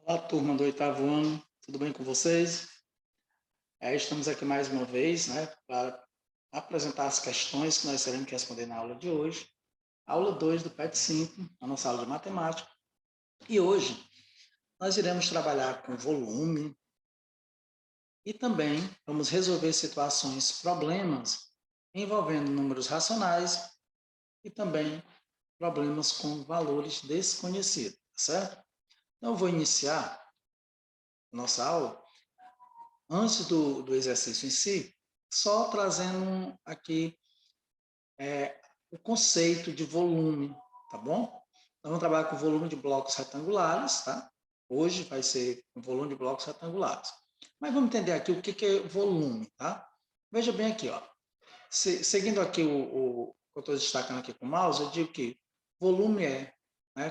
Olá, turma do oitavo ano, tudo bem com vocês? Estamos aqui mais uma vez, para apresentar as questões que nós teremos que responder na aula de hoje, aula 2 do PET 5, a nossa aula de matemática. E hoje nós iremos trabalhar com volume e também vamos resolver situações, problemas envolvendo números racionais e também problemas com valores desconhecidos, certo? Então eu vou iniciar nossa aula. Antes do exercício em si, só trazendo aqui o conceito de volume, tá bom? Nós vamos trabalhar com volume de blocos retangulares, tá? Hoje vai ser um volume de blocos retangulares. Mas vamos entender aqui o que é volume, tá? Veja bem aqui, ó. Seguindo aqui o que eu estou destacando aqui com o mouse, eu digo que volume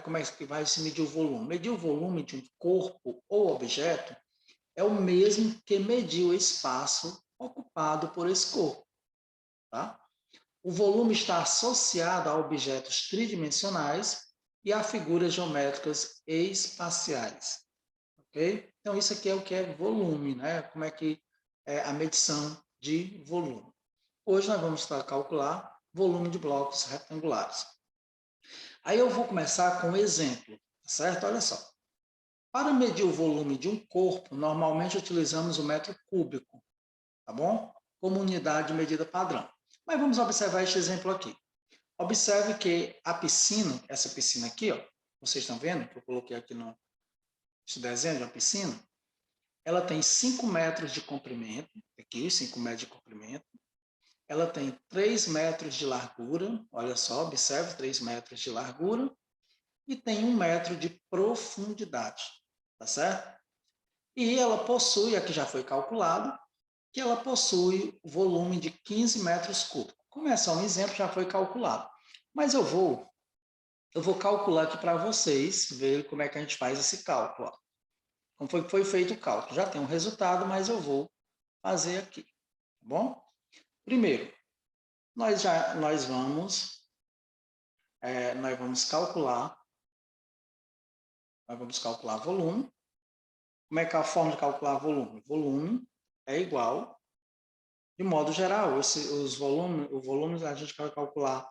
como é que vai se medir o volume? Medir o volume de um corpo ou objeto é o mesmo que medir o espaço ocupado por esse corpo. Tá? O volume está associado a objetos tridimensionais e a figuras geométricas espaciais. Okay? Então, isso aqui é o que é volume, né? Como é que é a medição de volume. Hoje nós vamos calcular volume de blocos retangulares. Aí eu vou começar com um exemplo, certo? Olha só. Para medir o volume de um corpo, normalmente utilizamos o metro cúbico, tá bom? Como unidade de medida padrão. Mas vamos observar este exemplo aqui. Observe que a piscina, essa piscina aqui, ó, vocês estão vendo que eu coloquei aqui no desenho de uma piscina, ela tem 5 metros de comprimento, aqui 5 metros de comprimento, ela tem 3 metros de largura, olha só, observe, 3 metros de largura, e tem 1 metro de profundidade, tá certo? E ela possui, aqui já foi calculado, que ela possui volume de 15 metros cúbicos. Como é só um exemplo, já foi calculado. Mas eu vou calcular aqui para vocês verem como é que a gente faz esse cálculo. Ó. Como foi feito o cálculo. Já tem um resultado, mas eu vou fazer aqui. Tá bom? Primeiro, nós vamos calcular volume. Como é que é a forma de calcular volume? Volume é igual, de modo geral, o volume a gente vai calcular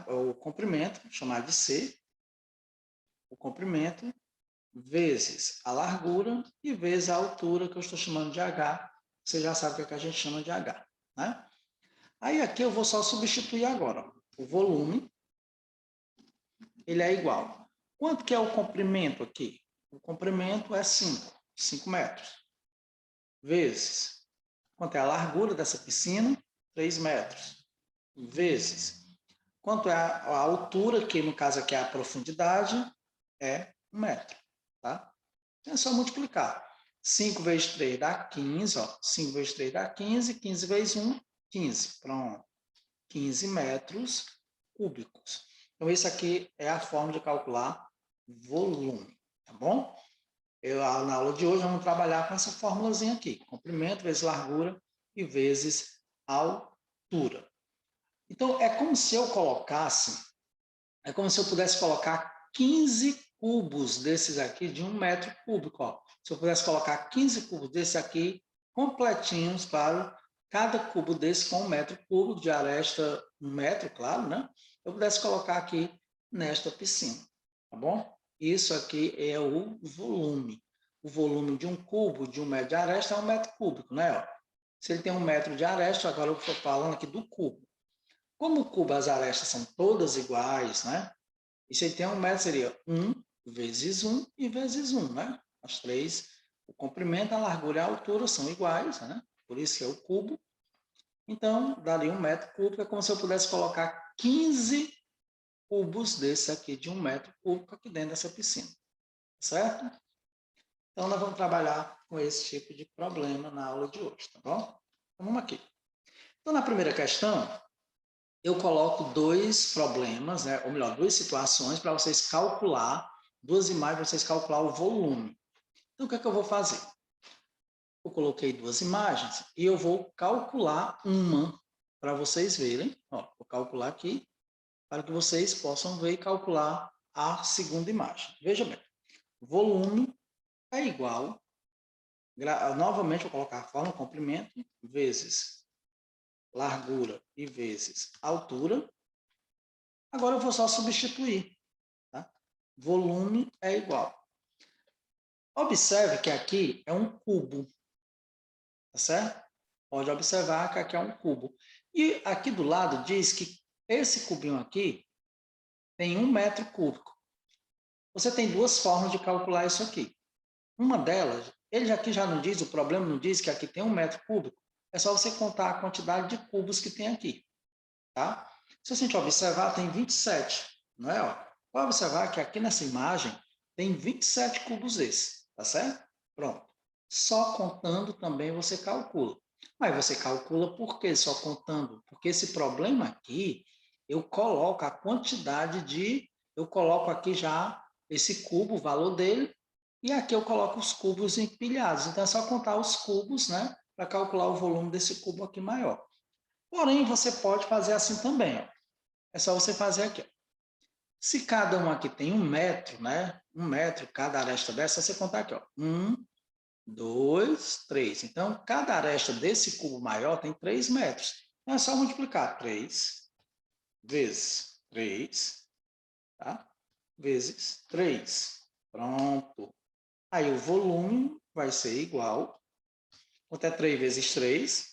o comprimento, chamar de C, o comprimento, vezes a largura e vezes a altura, que eu estou chamando de H. Você já sabe o que a gente chama de H. Né? Aí aqui eu vou só substituir agora. Ó. O volume, ele é igual. Quanto que é o comprimento aqui? O comprimento é 5 metros. Vezes, quanto é a largura dessa piscina? 3 metros. Vezes, quanto é a altura, que no caso aqui é a profundidade, é 1 metro. Tá? Então é só multiplicar. 5 vezes 3 dá 15, ó. 5 vezes 3 dá 15, 15 vezes 1, 15. Pronto. 15 metros cúbicos. Então, isso aqui é a forma de calcular volume, tá bom? Na aula de hoje, vamos trabalhar com essa formulazinha aqui. Comprimento vezes largura e vezes altura. Então, é como se eu pudesse colocar 15 cubos desses aqui de 1 metro cúbico. Ó. Se eu pudesse colocar 15 cubos desse aqui, completinhos, claro, cada cubo desse com 1 metro cúbico, de aresta 1 metro, claro, né? Eu pudesse colocar aqui nesta piscina, tá bom? Isso aqui é o volume. O volume de um cubo de 1 metro de aresta é 1 metro cúbico, né? Ó. Se ele tem 1 metro de aresta, agora eu estou falando aqui do cubo. Como o cubo, as arestas são todas iguais, né? E se ele tem 1 metro, seria 1 vezes 1 e vezes 1, né? As três, o comprimento, a largura e a altura são iguais, né? Por isso que é o cubo. Então, daria 1 metro cúbico, é como se eu pudesse colocar 15 cubos desse aqui, de 1 metro cúbico, aqui dentro dessa piscina. Certo? Então, nós vamos trabalhar com esse tipo de problema na aula de hoje, tá bom? Então, vamos aqui. Então, na primeira questão, eu coloco dois problemas, né? Ou melhor, duas situações para vocês calcular, duas imagens para vocês calcular o volume. Então, o que é que eu vou fazer? Eu coloquei duas imagens e eu vou calcular uma para vocês verem. Ó, vou calcular aqui para que vocês possam ver e calcular a segunda imagem. Veja bem, volume é igual, novamente vou colocar a fórmula comprimento vezes largura e vezes altura. Agora eu vou só substituir. Tá? Volume é igual. Observe que aqui é um cubo. Tá certo? Pode observar que aqui é um cubo. E aqui do lado diz que esse cubinho aqui tem 1 metro cúbico. Você tem duas formas de calcular isso aqui. Uma delas, ele aqui já não diz, o problema não diz que aqui tem 1 metro cúbico. É só você contar a quantidade de cubos que tem aqui. Tá? Se a gente observar, tem 27, não é? Ó, pode observar que aqui nessa imagem tem 27 cubos esse, tá certo? Pronto. Só contando também você calcula. Mas você calcula por que só contando? Porque esse problema aqui, eu coloco a quantidade de... Eu coloco aqui já esse cubo, o valor dele, e aqui eu coloco os cubos empilhados. Então, é só contar os cubos, né? Para calcular o volume desse cubo aqui maior. Porém, você pode fazer assim também. Ó. É só você fazer aqui. Ó. Se cada um aqui tem 1 metro, né? 1 metro cada aresta dessa, você contar aqui. Ó. 1, 2, 3. Então, cada aresta desse cubo maior tem 3 metros. Então, é só multiplicar 3 vezes 3, tá? Vezes 3. Pronto. Aí o volume vai ser igual. Quanto é 3 vezes 3?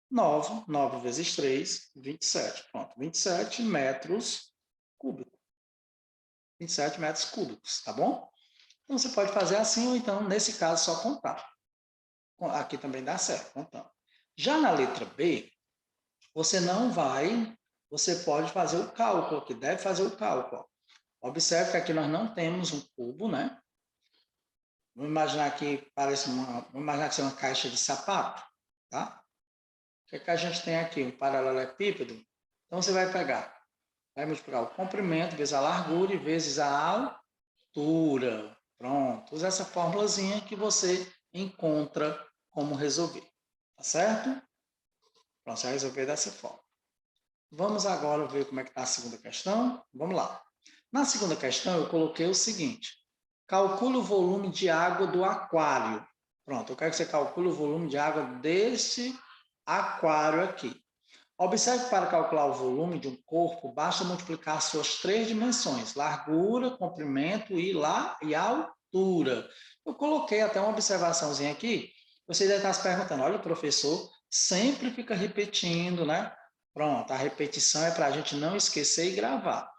9. 9 vezes 3, 27. Pronto, 27 metros cúbicos. 27 metros cúbicos, tá bom? Então, você pode fazer assim, ou então, nesse caso, só contar. Aqui também dá certo, contando. Já na letra B, você não vai, você pode fazer o cálculo aqui, deve fazer o cálculo. Observe que aqui nós não temos um cubo, né? Vamos imaginar que vamos imaginar que é uma caixa de sapato, tá? O que é que a gente tem aqui? Um paralelepípedo. Então, você vai pegar, vai multiplicar o comprimento vezes a largura e vezes a altura. Pronto. Usa essa formulazinha que você encontra como resolver. Tá certo? Pronto, você vai resolver dessa forma. Vamos agora ver como é que está a segunda questão. Vamos lá. Na segunda questão, eu coloquei o seguinte. Calcule o volume de água do aquário. Pronto, eu quero que você calcule o volume de água desse aquário aqui. Observe que para calcular o volume de um corpo, basta multiplicar suas 3 dimensões, largura, comprimento e altura. Eu coloquei até uma observaçãozinha aqui. Você deve estar se perguntando, olha, o professor sempre fica repetindo, né? Pronto, a repetição é para a gente não esquecer e gravar.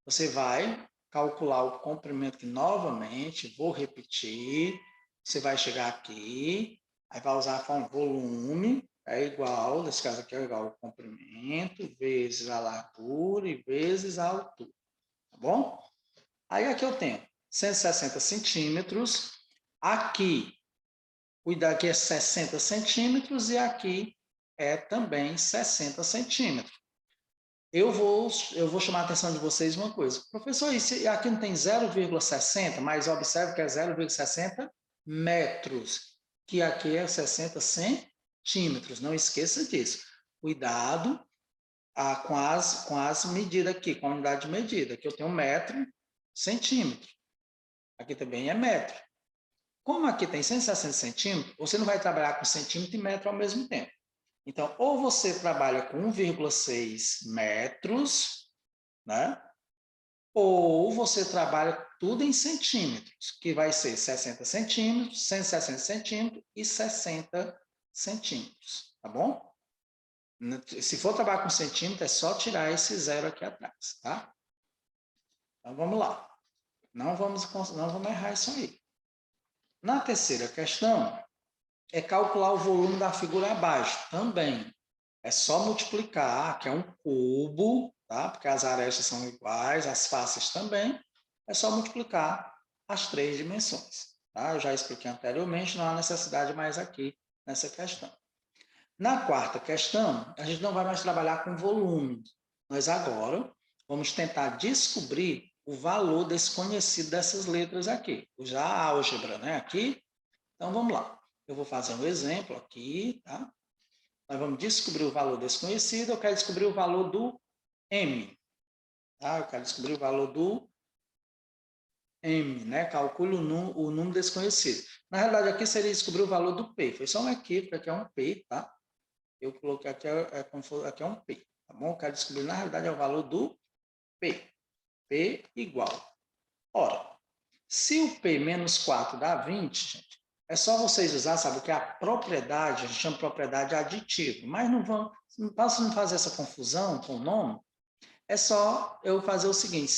Você vai calcular o comprimento que novamente, vou repetir, você vai chegar aqui, aí vai usar a forma volume, é igual, nesse caso aqui é igual ao comprimento, vezes a largura e vezes a altura, tá bom? Aí aqui eu tenho 160 centímetros, aqui, cuidado, aqui é 60 centímetros e aqui é também 60 centímetros. Eu vou chamar a atenção de vocês uma coisa. Professor, aqui não tem 0,60, mas observe que é 0,60 metros, que aqui é 60 centímetros. Não esqueça disso. Cuidado com as medidas aqui, com a unidade de medida. Aqui eu tenho metro, centímetro. Aqui também é metro. Como aqui tem 160 centímetros, você não vai trabalhar com centímetro e metro ao mesmo tempo. Então, ou você trabalha com 1,6 metros, né? Ou você trabalha tudo em centímetros, que vai ser 60 centímetros, 160 centímetros e 60 centímetros, tá bom? Se for trabalhar com centímetro, é só tirar esse zero aqui atrás, tá? Então, vamos lá. Não vamos errar isso aí. Na terceira questão, é calcular o volume da figura abaixo, também. É só multiplicar, que é um cubo, tá? Porque as arestas são iguais, as faces também. É só multiplicar as 3 dimensões. Tá? Eu já expliquei anteriormente, não há necessidade mais aqui nessa questão. Na quarta questão, a gente não vai mais trabalhar com volume. Nós agora vamos tentar descobrir o valor desconhecido dessas letras aqui. Já a álgebra, né? Aqui. Então, vamos lá. Eu vou fazer um exemplo aqui, tá? Nós vamos descobrir o valor desconhecido, eu quero descobrir o valor do M. Tá? Eu quero descobrir o valor do M, né? Calcule o número desconhecido. Na realidade, aqui seria descobrir o valor do P. Foi só um equívoco, aqui é um P, tá? Eu coloquei aqui, aqui é um P, tá bom? Eu quero descobrir, na realidade, é o valor do P. P igual. Ora, se o P menos 4 dá 20, gente, é só vocês usar, sabe o que é a propriedade, a gente chama de propriedade aditiva, mas não vão, para não fazer essa confusão com o nome, é só eu fazer o seguinte,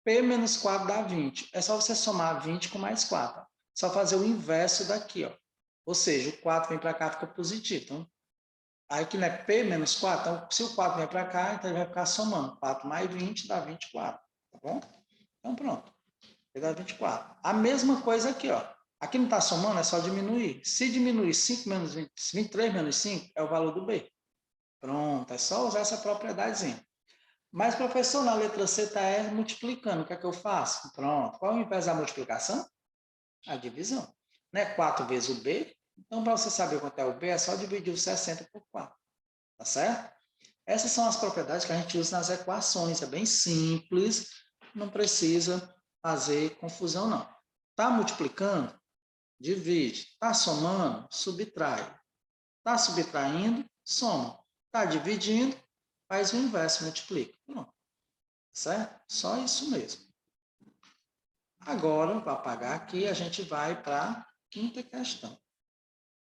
P menos 4 dá 20, é só você somar 20 com mais 4, ó. Só fazer o inverso daqui, ó. Ou seja, o 4 vem para cá, fica positivo, então, aí que não é P menos 4, então se o 4 vem para cá, então ele vai ficar somando, 4 mais 20 dá 24, tá bom? Então pronto. Dá 24. A mesma coisa aqui, ó. Aqui não está somando, é só diminuir. Se diminuir 5 menos 20, 23 menos 5 é o valor do B. Pronto, é só usar essa propriedadezinha. Mas, professor, na letra C está multiplicando. O que é que eu faço? Pronto. Qual é o invés da multiplicação? A divisão. Não é 4 vezes o B? Então, para você saber quanto é o B, é só dividir o 60 por 4. Tá certo? Essas são as propriedades que a gente usa nas equações. É bem simples, não precisa fazer confusão, não. Está multiplicando? Divide. Está somando? Subtrai. Está subtraindo? Soma. Está dividindo? Faz o inverso, multiplica. Pronto. Certo? Só isso mesmo. Agora, para apagar aqui, a gente vai para a quinta questão.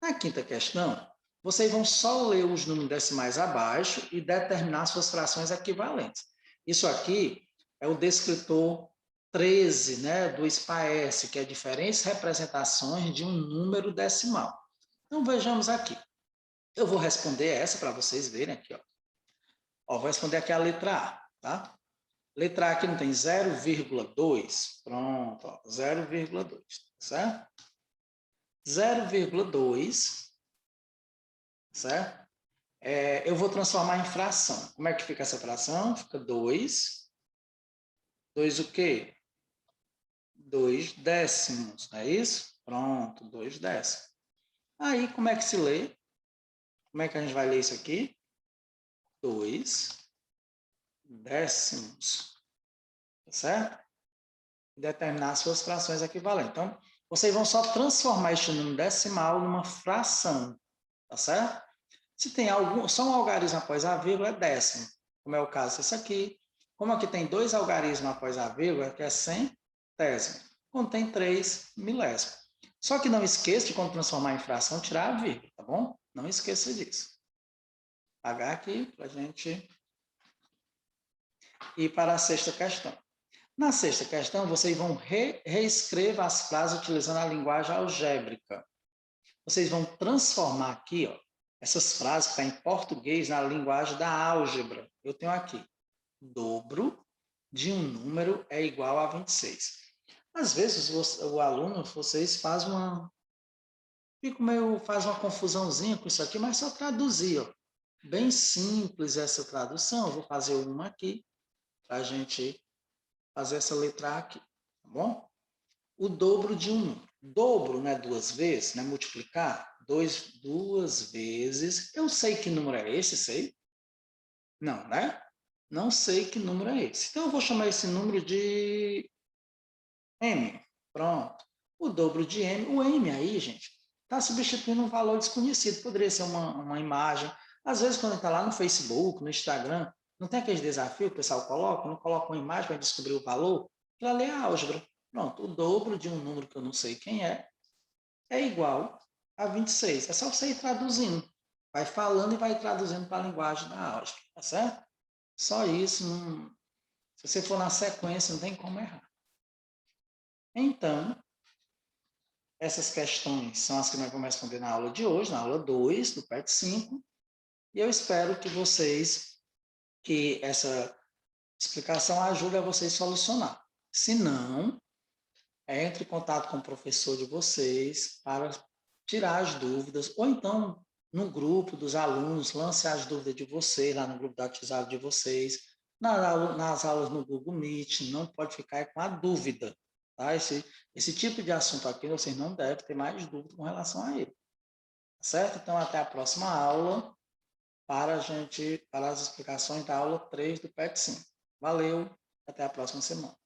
Na quinta questão, vocês vão só ler os números decimais abaixo e determinar suas frações equivalentes. Isso aqui é o descritor 13, né, do SPAES, que é diferentes representações de um número decimal. Então, vejamos aqui. Eu vou responder essa para vocês verem aqui. Ó, vou responder aqui a letra A, tá? Letra A aqui não tem 0,2. Pronto, ó, 0,2, certo? 0,2, certo? Eu vou transformar em fração. Como é que fica essa fração? Fica 2. 2 o quê? 2 décimos, não é isso? Pronto, 2 décimos. Aí, como é que se lê? Como é que a gente vai ler isso aqui? 2 décimos, tá certo? Determinar suas frações equivalentes. Então, vocês vão só transformar este número decimal numa fração, tá certo? Se tem só um algarismo após a vírgula, é décimo, como é o caso desse aqui. Como aqui tem 2 algarismos após a vírgula, que é centésimo. Quando tem 3 milésimos. Só que não esqueça de, quando transformar em fração, tirar a vírgula, tá bom? Não esqueça disso. Apagar aqui para a gente ir para a sexta questão. Na sexta questão, vocês vão reescrever as frases utilizando a linguagem algébrica. Vocês vão transformar aqui, ó, essas frases que estão em português na linguagem da álgebra. Eu tenho aqui, dobro de um número é igual a 26. Às vezes, o aluno, vocês faz uma confusãozinha com isso aqui, mas só traduzir, ó. Bem simples essa tradução. Eu vou fazer uma aqui, para a gente fazer essa letra aqui, tá bom? O dobro de um número. Dobro não é 2 vezes, não é multiplicar? 2 vezes. Eu sei que número é esse, sei? Não, né? Não sei que número é esse. Então, eu vou chamar esse número de M. Pronto. O dobro de M. O M aí, gente, está substituindo um valor desconhecido. Poderia ser uma imagem. Às vezes, quando está lá no Facebook, no Instagram, não tem aquele desafio que o pessoal coloca? Não coloca uma imagem para descobrir o valor? Aquilo ali é álgebra. Pronto. O dobro de um número que eu não sei quem é igual a 26. É só você ir traduzindo. Vai falando e vai traduzindo para a linguagem da álgebra. Tá certo? Só isso. Se você for na sequência, não tem como errar. Então, essas questões são as que nós vamos responder na aula de hoje, na aula 2 do PET 5. E eu espero que essa explicação ajude a vocês a solucionar. Se não, entre em contato com o professor de vocês para tirar as dúvidas, ou então, no grupo dos alunos, lance as dúvidas de vocês, lá no grupo do WhatsApp de vocês, nas aulas no Google Meet, não pode ficar com a dúvida. Tá? Esse tipo de assunto aqui, vocês não devem ter mais dúvida com relação a ele. Certo? Então, até a próxima aula para as explicações da aula 3 do PET 5. Valeu, até a próxima semana.